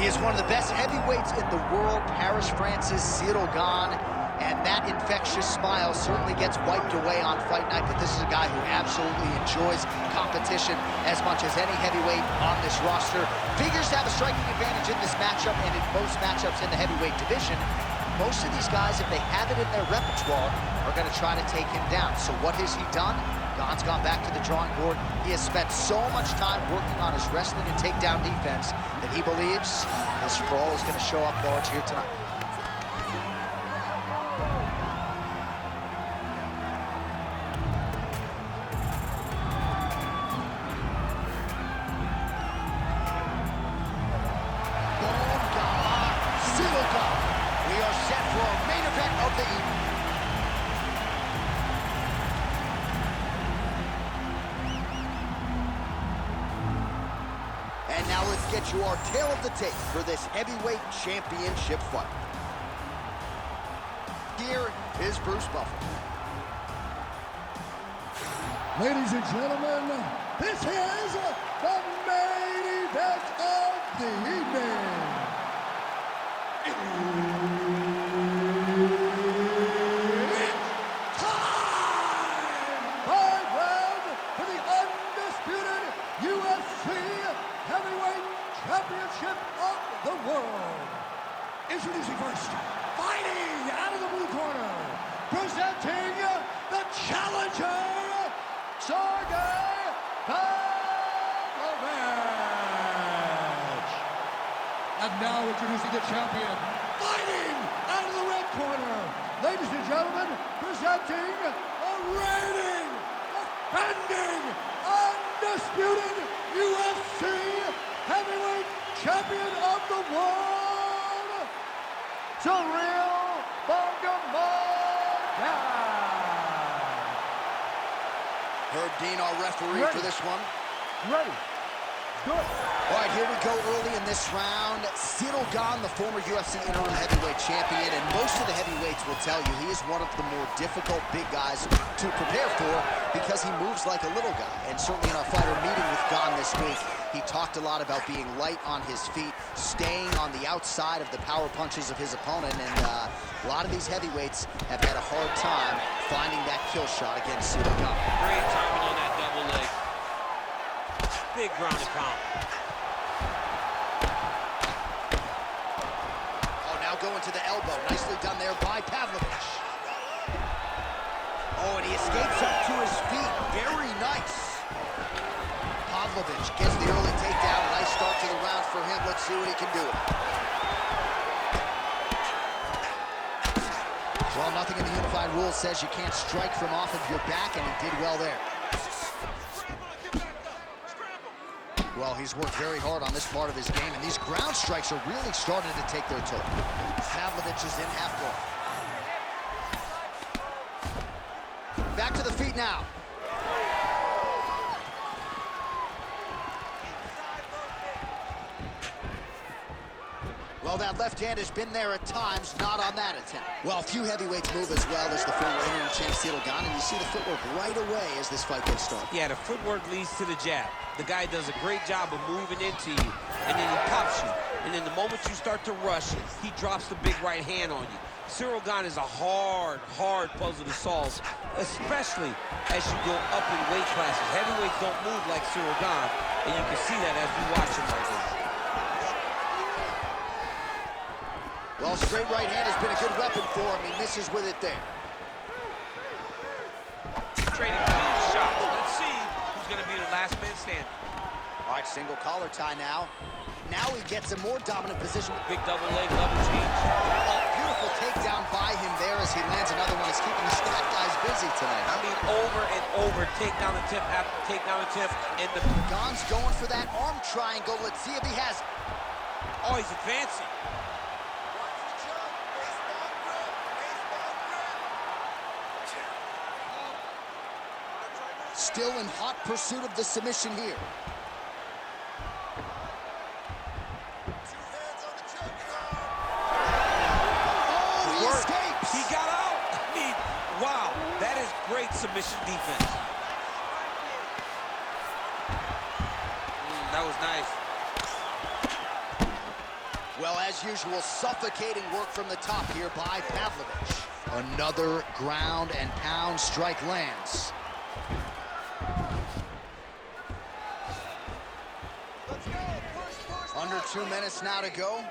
He is one of the best heavyweights in the world, Paris, France's Gane, and that infectious smile certainly gets wiped away on fight night, but this is a guy who absolutely enjoys competition as much as any heavyweight on this roster. Figures to have a striking advantage in this matchup and in most matchups in the heavyweight division. Most of these guys, if they have it in their repertoire, are going to try to take him down. So what has he done? Gane's gone back to the drawing board. He has spent so much time working on his wrestling and takedown defense that he believes his sprawl is going to show up large here tonight. We are set for our main event of the evening. And now let's get you our tale of the tape for this heavyweight championship fight. Here is Bruce Buffer. Ladies and gentlemen, this is the main event of the evening. It's time! 5 rounds for the undisputed UFC Heavyweight Championship of the world. Introducing first, fighting out of the blue corner, presenting the challenger, Sergey Pavlovich. And now introducing the champion, fighting out of the red corner, ladies and gentlemen, presenting the reigning, defending, undisputed UFC Heavyweight Champion of the world, Surreal Bongamon. Herb Dean, our referee for this one. Ready. Good. All right, here we go early in this round. Gane, the former UFC interim heavyweight champion, and most of the heavyweights will tell you he is one of the more difficult big guys to prepare for because he moves like a little guy. And certainly in our fighter meeting with Gane this week, he talked a lot about being light on his feet, staying on the outside of the power punches of his opponent, and a lot of these heavyweights have had a hard time finding that kill shot against Gane. Great timing on that double leg. Big ground and pound. Oh, now going to the elbow. Nicely done there by Pavlovich. Oh, and he escapes up to his feet. Very nice. Pavlovich gets the early takedown. Nice start to the round for him. Let's see what he can do. Well, nothing in the unified rules says you can't strike from off of your back, and he did well there. Well, he's worked very hard on this part of his game, and these ground strikes are really starting to take their toll. Pavlovich is in half guard. Back to the feet now. Well, that left hand has been there at times, not on that attempt. Well, few heavyweights move as well as the former interim champ Gane, and you see the footwork right away as this fight gets started. Yeah, the footwork leads to the jab. The guy does a great job of moving into you, and then he pops you. And then the moment you start to rush, he drops the big right hand on you. Gane is a hard puzzle to solve, especially as you go up in weight classes. Heavyweights don't move like Gane, and you can see that as we watch him right now. Well, straight right hand has been a good weapon for him. He misses with it there. Trading clean shots. Let's see who's going to be the last man standing. All right, single collar tie now. Now he gets a more dominant position. Big double leg, level change. Oh, beautiful takedown by him there as he lands another one. He's keeping the stacked guys busy tonight. I mean, over and over, takedown attempt after takedown attempt. And the Gane's going for that arm triangle. Let's see if he has it. Oh, he's advancing. Still in hot pursuit of the submission here. Oh, he escapes. He got out. I mean, wow, that is great submission defense. That was nice. Well, as usual, suffocating work from the top here by Pavlovich. Another ground and pound strike lands. Under 2 minutes now to go.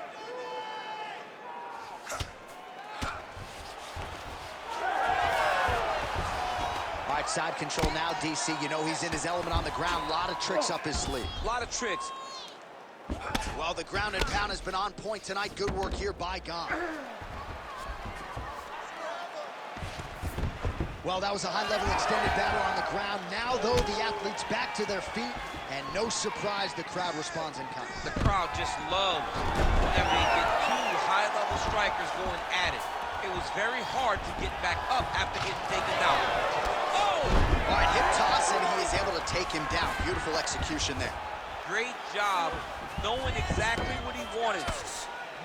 All right, side control now, DC. You know he's in his element on the ground. A lot of tricks up his sleeve. A lot of tricks. Well, the ground and pound has been on point tonight. Good work here by Gane. Well, that was a high-level extended battle on the ground. Now, though, the athletes back to their feet, and no surprise, the crowd responds in kind. The crowd just loved whenever they get two high-level strikers going at it. It was very hard to get back up after getting taken down. Oh! All right, hip toss, and he is able to take him down. Beautiful execution there. Great job knowing exactly what he wanted.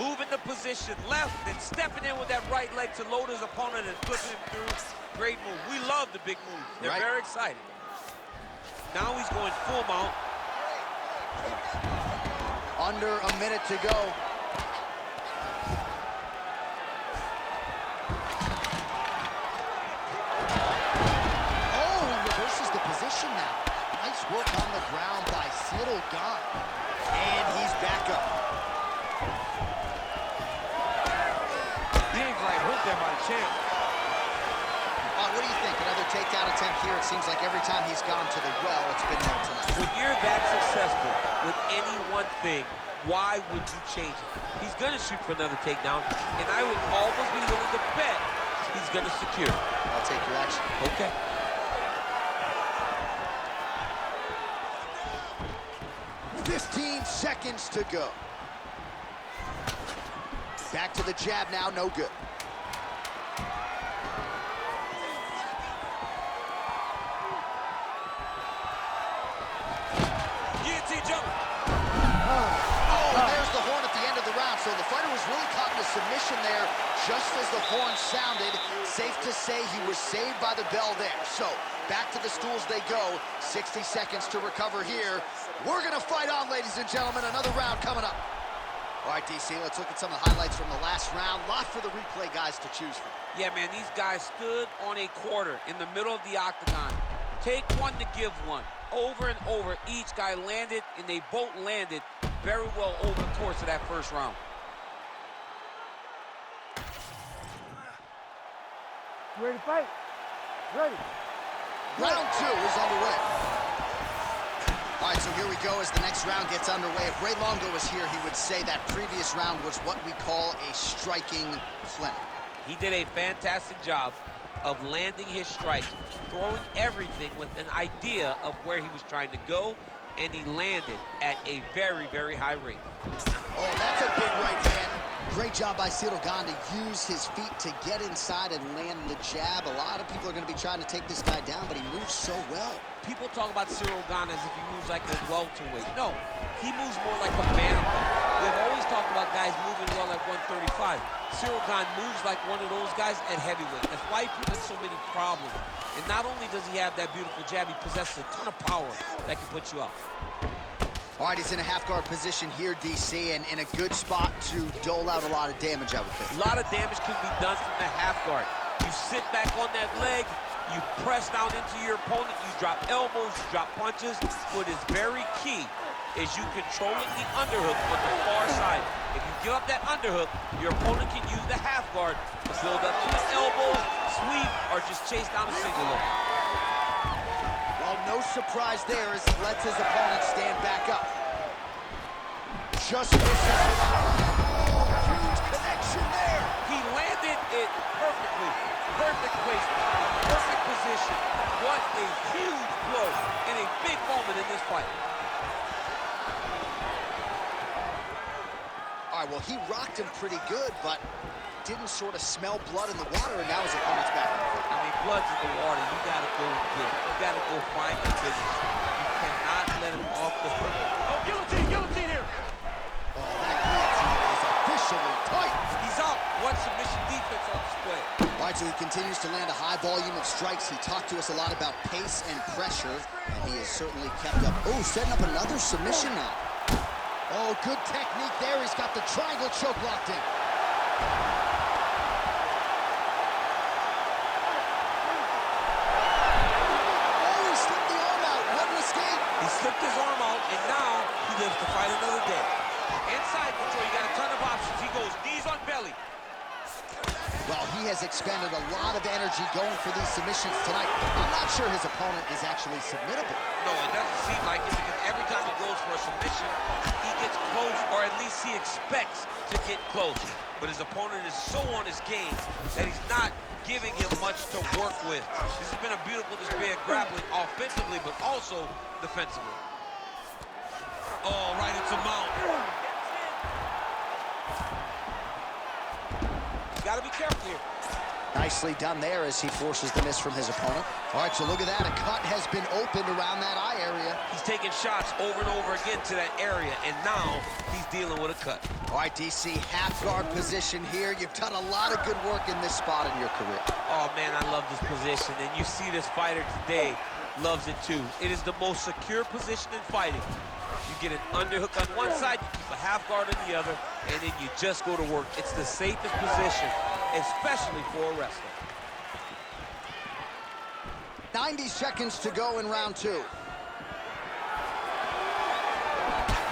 Moving the position left and stepping in with that right leg to load his opponent and pushing him through. Great move. We love the big moves. They're very exciting. Now he's going full mount. Under a minute to go. Oh, he reverses the position now. Nice work on the ground by Gane. And he's back up. Big right hook there by the champ. What do you think? Another takedown attempt here. It seems like every time he's gone to the well, it's been no tonight. When you're that successful with any one thing, why would you change it? He's going to shoot for another takedown, and I would almost be willing to bet he's going to secure it. I'll take your action. Okay. Seconds to go. Back to the jab now, no good. Guillotine jump. Oh, there's the horn at the end of the round. So the fighter was really caught in a submission there just as the horn sounded. Safe to say he was saved by the bell there. So back to the stools they go. 60 seconds to recover here. We're going to fight on, ladies and gentlemen. Another round coming up. All right, DC, let's look at some of the highlights from the last round. Lot for the replay guys to choose from. Yeah, man, these guys stood on a quarter in the middle of the octagon. Take one to give one. Over and over, each guy landed, and they both landed very well over the course of that first round. You ready to fight? Ready. Round two is underway. All right, so here we go as the next round gets underway. If Ray Longo was here, he would say that previous round was what we call a striking clinic. He did a fantastic job of landing his strikes, throwing everything with an idea of where he was trying to go, and he landed at a very, very high rate. Oh, that's a big right hand. Great job by Gane to use his feet to get inside and land the jab. A lot of people are going to be trying to take this guy down, but he moves so well. People talk about Gane as if he moves like a welterweight. No, he moves more like a bantamweight. We've always talked about guys moving well at 135. Gane moves like one of those guys at heavyweight. That's why he presents so many problems. And not only does he have that beautiful jab, he possesses a ton of power that can put you out. All right, he's in a half-guard position here, DC, and in a good spot to dole out a lot of damage, I would think. A lot of damage can be done from the half-guard. You sit back on that leg, you press down into your opponent, you drop elbows, you drop punches. What is very key is you controlling the underhook on the far side. If you give up that underhook, your opponent can use the half-guard to build up to the elbows, sweep, or just chase down a single hook. Well, no surprise there as he lets his opponent stand back up. Just misses. Huge connection there. He landed it perfectly. Perfect placement, perfect position. What a huge blow and a big moment in this fight. All right, well, he rocked him pretty good, but didn't sort of smell blood in the water, and now his opponent's back. I mean, blood's in the water. You gotta go get it. You gotta go find the business. You cannot let him off the hook. Oh, guillotine here. Oh, that guillotine is officially tight. He's out. What submission defense on display. All right, so he continues to land a high volume of strikes. He talked to us a lot about pace and pressure, and he has certainly kept up. Oh, setting up another submission now. Oh, good technique there. He's got the triangle choke locked in. Oh, he slipped the arm out. What an escape. He slipped his arm out, and now he lives to fight another day. Inside control, you got a ton of options. He goes knees on belly. Well, he has expended a lot of energy going for these submissions tonight. I'm not sure his opponent is actually submittable. No, it doesn't seem like it, because every time he goes for a submission, he gets close, or at least he expects to get close. But his opponent is so on his game that he's not giving him much to work with. This has been a beautiful display of grappling offensively, but also defensively. Oh, right into mount. You gotta be careful here. Nicely done there as he forces the miss from his opponent. All right, so look at that. A cut has been opened around that eye area. He's taking shots over and over again to that area, and now he's dealing with a cut. All right, DC, half guard position here. You've done a lot of good work in this spot in your career. Oh, man, I love this position, and you see this fighter today loves it too. It is the most secure position in fighting. You get an underhook on one side, you keep a half guard on the other, and then you just go to work. It's the safest position, especially for a wrestler. 90 seconds to go in round two.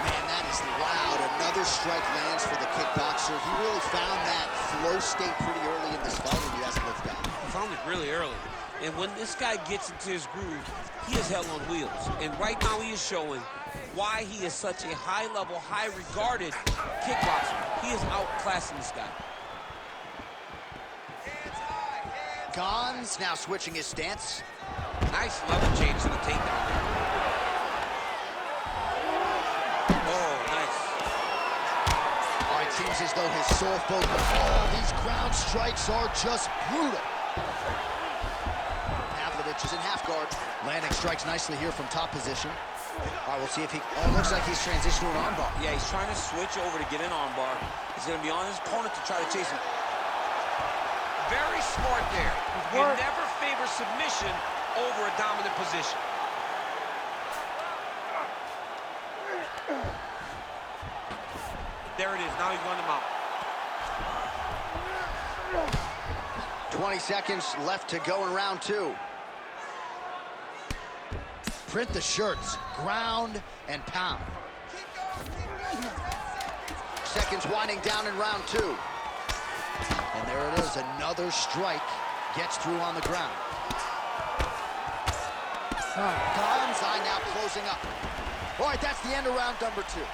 Man, that is loud. Another strike lands for the kickboxer. He really found that flow state pretty early in this fight, and he hasn't looked back. He found it really early. And when this guy gets into his groove, he is hell on wheels. And right now he is showing why he is such a high-level, high-regarded kickboxer. He is outclassing this guy. Gane's now switching his stance. Nice level change to the takedown there. Oh, nice. All right, seems as though his sole focus. Oh, these ground strikes are just brutal. Pavlovich is in half guard. Landing strikes nicely here from top position. All right, we'll see if he... Oh, looks like he's transitioned to an armbar. Yeah, he's trying to switch over to get an armbar. He's going to be on his opponent to try to chase him. Very smart there. You never favor submission over a dominant position. There it is. Now he's going to mount. 20 seconds left to go in round two. Print the shirts, ground and pound. Seconds winding down in round two. And there it is, another strike gets through on the ground. Gane's eye now closing up. All right, that's the end of round number two.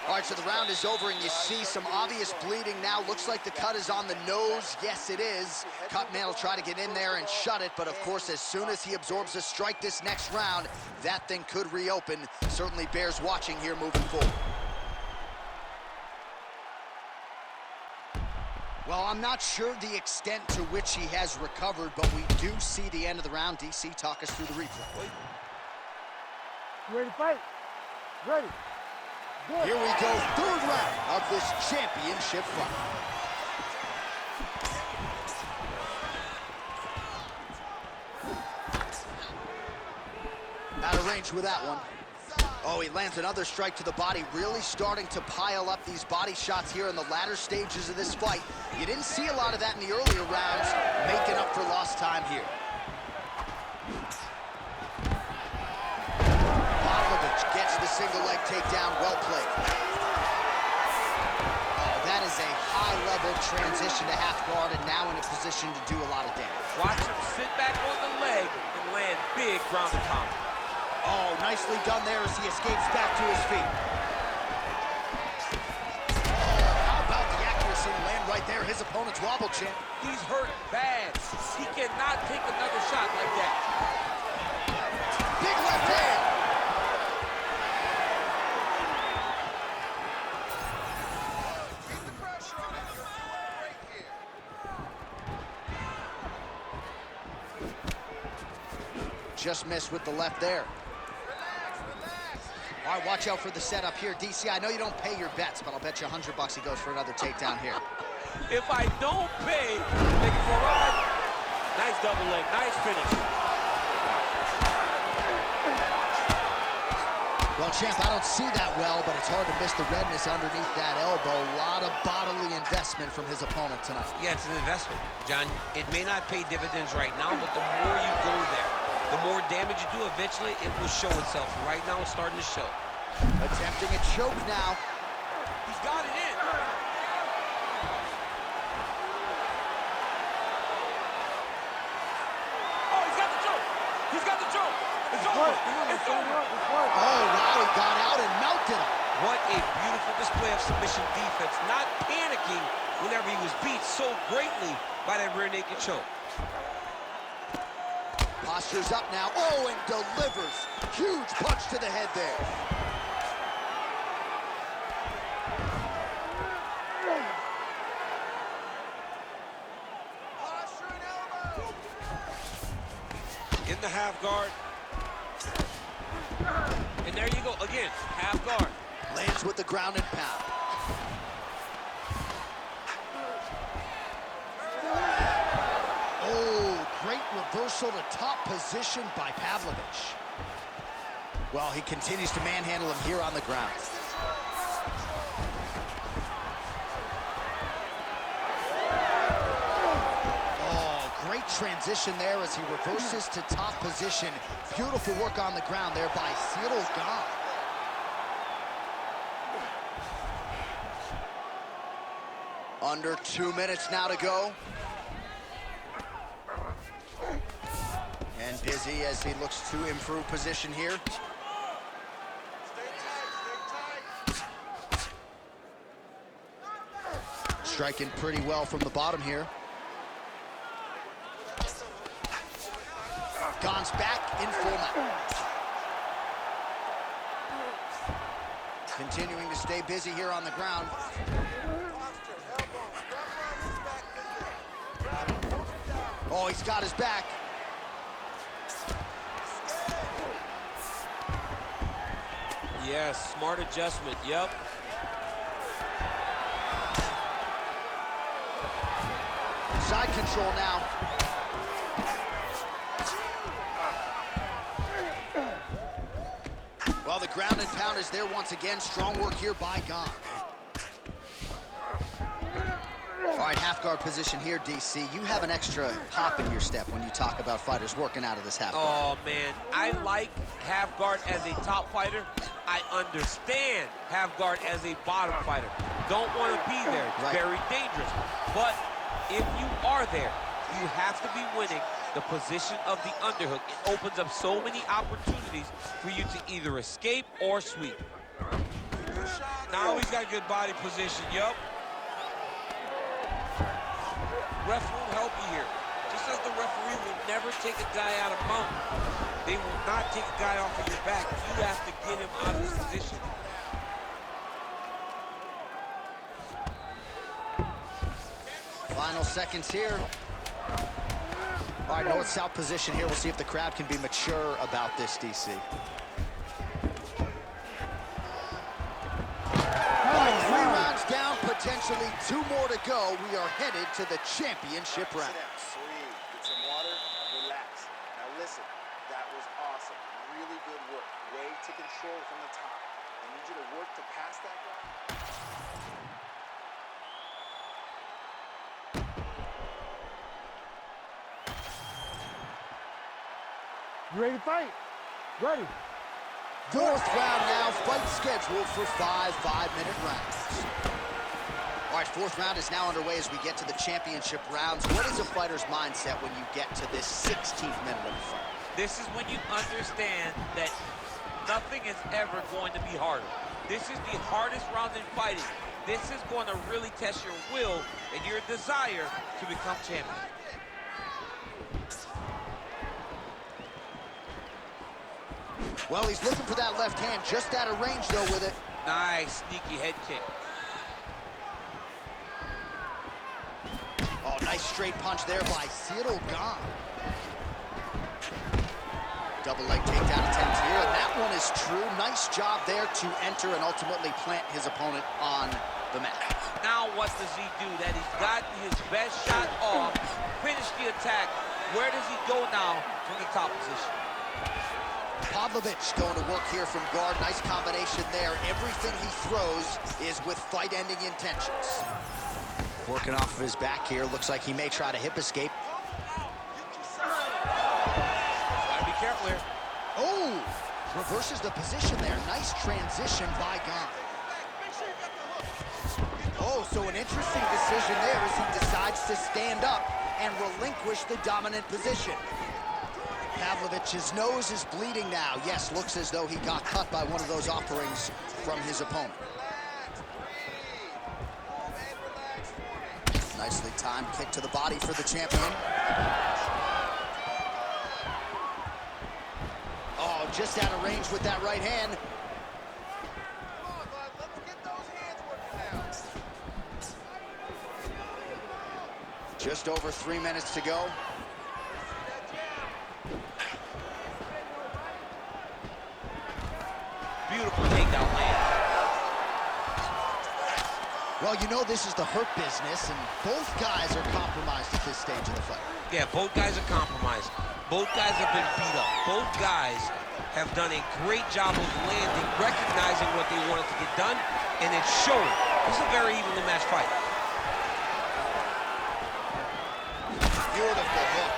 All right, so the round is over, and you see some obvious bleeding now. Looks like the cut is on the nose. Yes, it is. Cutman will try to get in there and shut it, but of course, as soon as he absorbs a strike this next round, that thing could reopen. Certainly bears watching here moving forward. Well, I'm not sure the extent to which he has recovered, but we do see the end of the round. DC, talk us through the replay. You ready to fight? Ready. Good. Here we go, third round of this championship fight. Out of range with that one. Oh, he lands another strike to the body, really starting to pile up these body shots here in the latter stages of this fight. You didn't see a lot of that in the earlier rounds, making up for lost time here. Pavlovich gets the single leg takedown, well played. Oh, that is a high-level transition to half guard, and now in a position to do a lot of damage. Watch him sit back on the leg and land big ground and pound. Oh, nicely done there as he escapes back to his feet. Oh, how about the accuracy to land right there? His opponent's wobble champ. He's hurt bad. He cannot take another shot like that. Big left hand. Keep the pressure on it. You're doing great here. Just missed with the left there. All right, watch out for the setup here. DC, I know you don't pay your bets, but I'll bet you $100 he goes for another takedown here. If I don't pay, take it for a ride. Nice double leg, nice finish. Well, champ, I don't see that well, but it's hard to miss the redness underneath that elbow. A lot of bodily investment from his opponent tonight. Yeah, it's an investment, John. It may not pay dividends right now, but the more you go there, the more damage you do, eventually it will show itself. Right now, it's starting to show. Attempting a choke now. He's got it in. Oh, he's got the choke. He's got the choke. It's over. It's over. Oh, wow, he got out and melted him. What a beautiful display of submission defense. Not panicking whenever he was beat so greatly by that rear naked choke. Posture's up now. Oh, and delivers. Huge punch to the head there. In the half guard. And there you go, again, half guard. Lands with the ground and pound. Oh, great reversal to top position by Pavlovich. Well, he continues to manhandle him here on the ground. Great transition there as he reverses to top position. Beautiful work on the ground there by Cyril Gane. Under 2 minutes now to go. And busy as he looks to improve position here. Striking pretty well from the bottom here. Gane's back in full mount. Continuing to stay busy here on the ground. Oh, he's got his back. Yes, smart adjustment, yep. Side control now. Well, the ground and pound is there once again. Strong work here by Gane. All right, half guard position here, DC. You have an extra hop in your step when you talk about fighters working out of this half guard. Oh, man, I like half guard as a top fighter. I understand half guard as a bottom fighter. Don't want to be there. It's very dangerous. But if you are there, you have to be winning the position of the underhook. It opens up so many opportunities for you to either escape or sweep. Now he's got good body position, yup. Ref will help you here. Just as the referee will never take a guy out of mount, they will not take a guy off of your back. You have to get him out of this position. Final seconds here. All right, north-south position here. We'll see if the crowd can be mature about this, DC. All right, 3 rounds down, potentially 2 more to go. We are headed to the championship round. Sweet. Get some water, relax. Now listen, that was awesome. Really good work. Way to control from the top. I need you to work to pass that guy. You ready to fight? Ready. Fourth round now, fight scheduled for 5 5-minute rounds. All right, fourth round is now underway as we get to the championship rounds. What is a fighter's mindset when you get to this 16th minute of the fight? This is when you understand that nothing is ever going to be harder. This is the hardest round in fighting. This is going to really test your will and your desire to become champion. Well, he's looking for that left hand, just out of range, though, with it. Nice, sneaky head kick. Oh, nice straight punch there by Cyril Gane. Double leg takedown attempt here, and that one is true. Nice job there to enter and ultimately plant his opponent on the mat. Now what does he do? That he's gotten his best shot off, finished the attack. Where does he go now from the top position? Pavlovich going to work here from guard. Nice combination there. Everything he throws is with fight-ending intentions. Working off of his back here. Looks like he may try to hip escape. Gotta be careful here. Oh! Reverses the position there. Nice transition by Gane. Oh, so an interesting decision there as he decides to stand up and relinquish the dominant position. Pavlovich's nose is bleeding now. Yes, looks as though he got cut by one of those offerings from his opponent. Nicely timed kick to the body for the champion. Oh, just out of range with that right hand. Come on, bud. Let's get those hands working now. Just over 3 minutes to go. Beautiful takedown land. Well, you know this is the hurt business, and both guys are compromised at this stage of the fight. Yeah, both guys are compromised. Both guys have been beat up. Both guys have done a great job of landing, recognizing what they wanted to get done, and it's showing. This is a very evenly matched fight. Beautiful hook.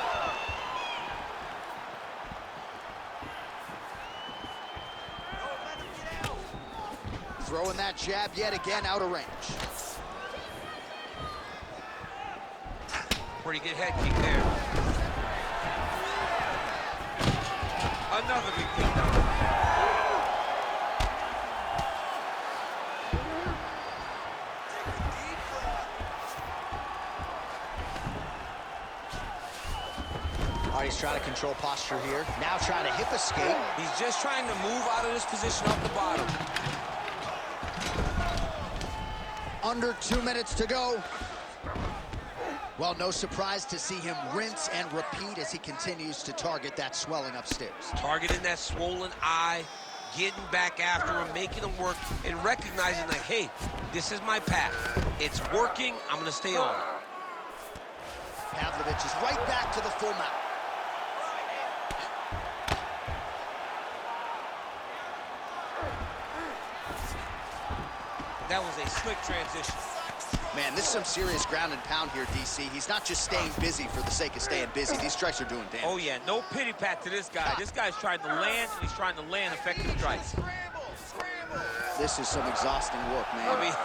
Throwing that jab yet again out of range. Pretty good head kick there. Another big takedown. All right, he's trying to control posture here. Now trying to hip escape. He's just trying to move out of this position off the bottom. Under 2 minutes to go. Well, no surprise to see him rinse and repeat as he continues to target that swelling upstairs. Targeting that swollen eye, getting back after him, making him work, and recognizing like, hey, this is my path. It's working, I'm gonna stay on. Pavlovich is right back to the full mount. That was a slick transition. Man, this is some serious ground and pound here, DC. He's not just staying busy for the sake of staying busy. These strikes are doing damage. Oh yeah, no pity pat to this guy. This guy's trying to land, and he's trying to land effective strikes. This is some exhausting work, man. I mean,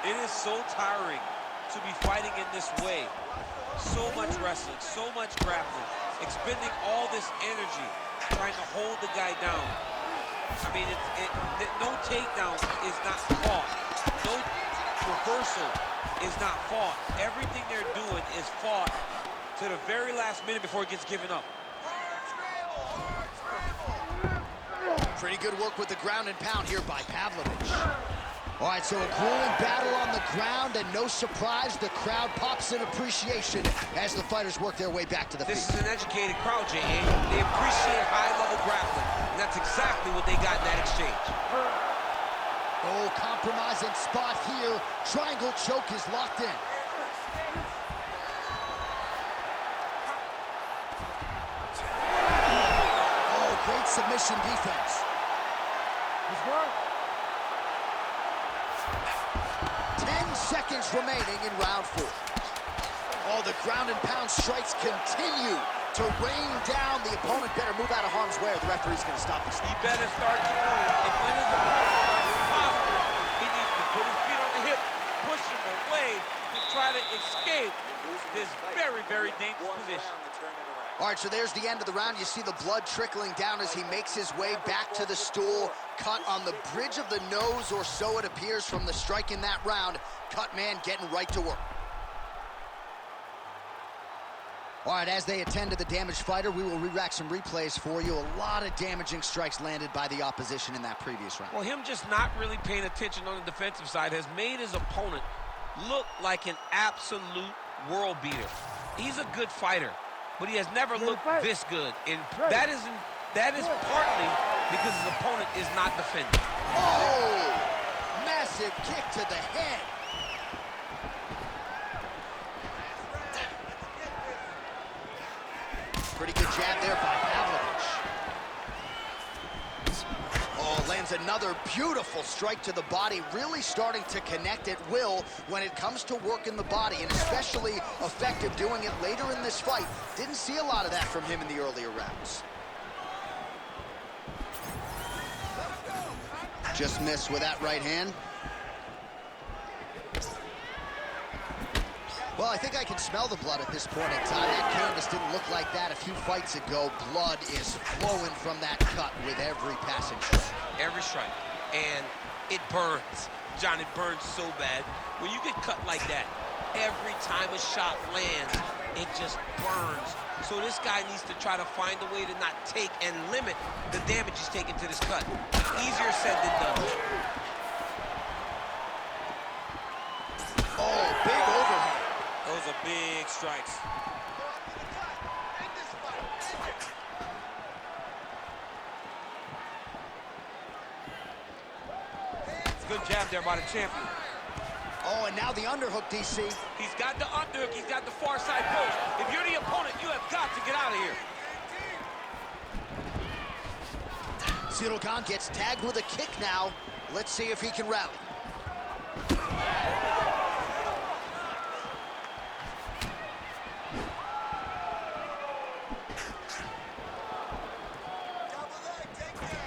it is so tiring to be fighting in this way. So much wrestling, so much grappling, expending all this energy, trying to hold the guy down. I mean, no takedown is not fought. No reversal is not fought. Everything they're doing is fought to the very last minute before it gets given up. Pretty good work with the ground and pound here by Pavlovich. All right, so a grueling battle on the ground, and no surprise, the crowd pops in appreciation as the fighters work their way back to the feet. This is an educated crowd, J.A. They appreciate high-level grappling, and that's exactly what they got in that exchange. Oh, compromising spot here. Triangle choke is locked in. Oh, great submission defense. Let's go. 10 seconds remaining in round 4. Oh, the ground and pound strikes continue to rain down. The opponent better move out of harm's way or the referee's going to stop this. He better start to move. And when his opponent starts to posture, he needs to put his feet on the hip, push him away to try to escape this very, very dangerous position. All right, so there's the end of the round. You see the blood trickling down as he makes his way back to the stool. Cut on the bridge of the nose, or so it appears from the strike in that round. Cut man getting right to work. All right, as they attend to the damaged fighter, we will re-rack some replays for you. A lot of damaging strikes landed by the opposition in that previous round. Well, him just not really paying attention on the defensive side has made his opponent look like an absolute world beater. He's a good fighter, but he has never looked this good. And that is partly because his opponent is not defending. Oh! Massive kick to the head. Pretty good jab there by Pavlovich. another beautiful strike to the body, really starting to connect at will when it comes to working the body, and especially effective doing it later in this fight. Didn't see a lot of that from him in the earlier rounds. Just missed with that right hand. Well, I think I can smell the blood at this point in time. That canvas didn't look like that a few fights ago. Blood is flowing from that cut with every passing strike. Every strike. And it burns. John, it burns so bad. When you get cut like that, every time a shot lands, it just burns. So this guy needs to try to find a way to not take and limit the damage he's taking to this cut. Easier said than done. Oh, big overhand. Those are big strikes. Good jab there by the champion. Oh, and now the underhook, DC. He's got the underhook. He's got the far side post. If you're the opponent, you have got to get out of here. Ciryl Gane gets tagged with a kick now. Let's see if he can rally.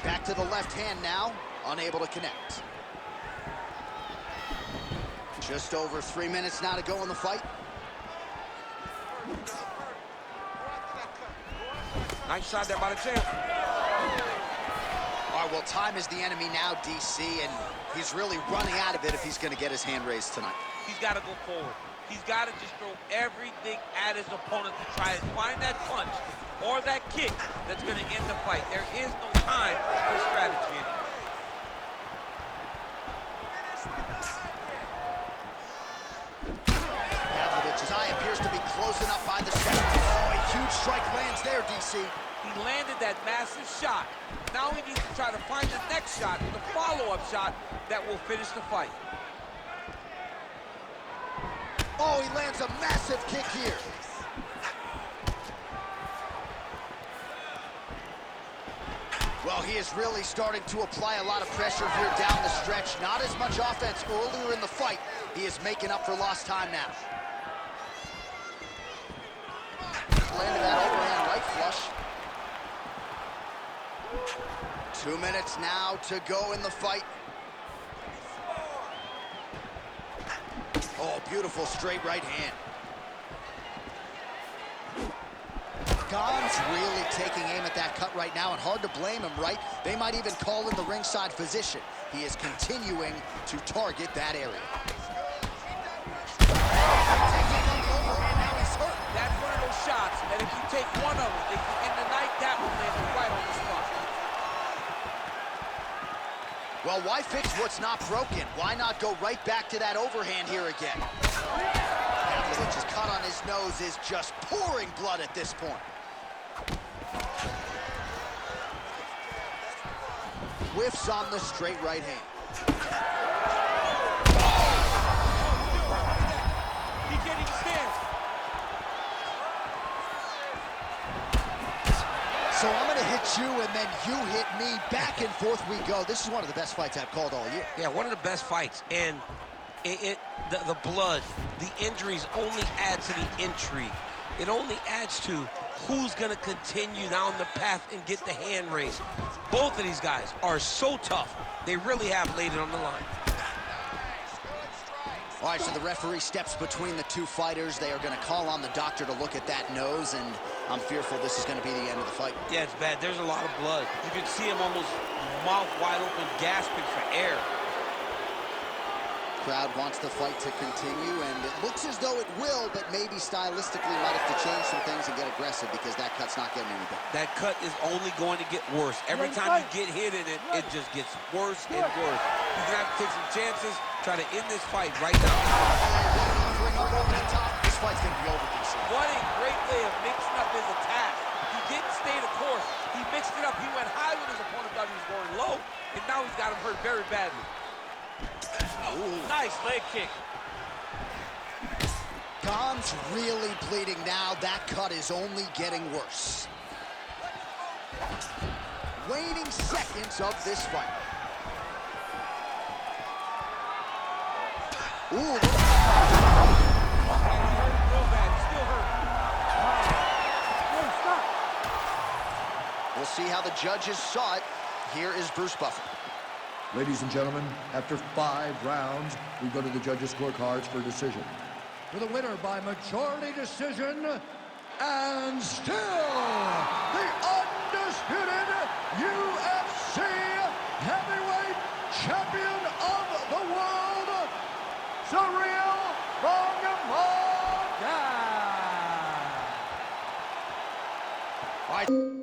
Back to the left hand now, unable to connect. Just over 3 minutes now to go in the fight. Nice shot there by the champ. All right, well, time is the enemy now, DC, and he's really running out of it if he's going to get his hand raised tonight. He's got to go forward. He's got to just throw everything at his opponent to try and find that punch or that kick that's going to end the fight. There is no time for strategy anymore. Pavlovich's eye appears to be closing up by the center. Oh, a huge strike lands there, DC. He landed that massive shot. Now he needs to try to find the next shot, the follow-up shot that will finish the fight. Oh, he lands a massive kick here. Well, he is really starting to apply a lot of pressure here down the stretch. Not as much offense earlier in the fight. He is making up for lost time now. Landed that overhand right flush. 2 minutes now to go in the fight. Oh, beautiful straight right hand. Gane's really taking aim at that cut right now, and hard to blame him, right? They might even call in the ringside physician. He is continuing to target that area. That's one of those shots that if you take one of them, if you end the night, that will land right on the spot. Well, why fix what's not broken? Why not go right back to that overhand here again? Pavlovich's cut on his nose is just pouring blood at this point. Whiffs on the straight right hand. He can't even stand. So I'm going to hit you, and then you hit me. Back and forth we go. This is one of the best fights I've called all year. Yeah, one of the best fights. And the blood, the injuries only add to the intrigue. It only adds to who's going to continue down the path and get the hand raised. Both of these guys are so tough. They really have laid it on the line. All right, so the referee steps between the two fighters. They are going to call on the doctor to look at that nose, and I'm fearful this is going to be the end of the fight. Yeah, it's bad. There's a lot of blood. You can see him almost mouth wide open, gasping for air. Crowd wants the fight to continue, and it looks as though it will, but maybe stylistically might have to change some things and get aggressive because that cut's not getting any better. That cut is only going to get worse. Every time you get hit in it, it just gets worse and worse. He's going to have to take some chances, try to end this fight right now. This fight's going to be over, DC. What a great way of mixing up his attack. He didn't stay the course. He mixed it up. He went high when his opponent thought he was going low, and now he's got him hurt very badly. Ooh. Nice leg kick. Gane's really bleeding now. That cut is only getting worse. Waning seconds of this fight. Ooh. Real bad. Still hurt. Hey, stop. We'll see how the judges saw it. Here is Bruce Buffer. Ladies and gentlemen, after 5 rounds, we go to the judges' scorecards for decision. For the winner by majority decision, and still the undisputed UFC heavyweight champion of the world, Cyril Gane. All right.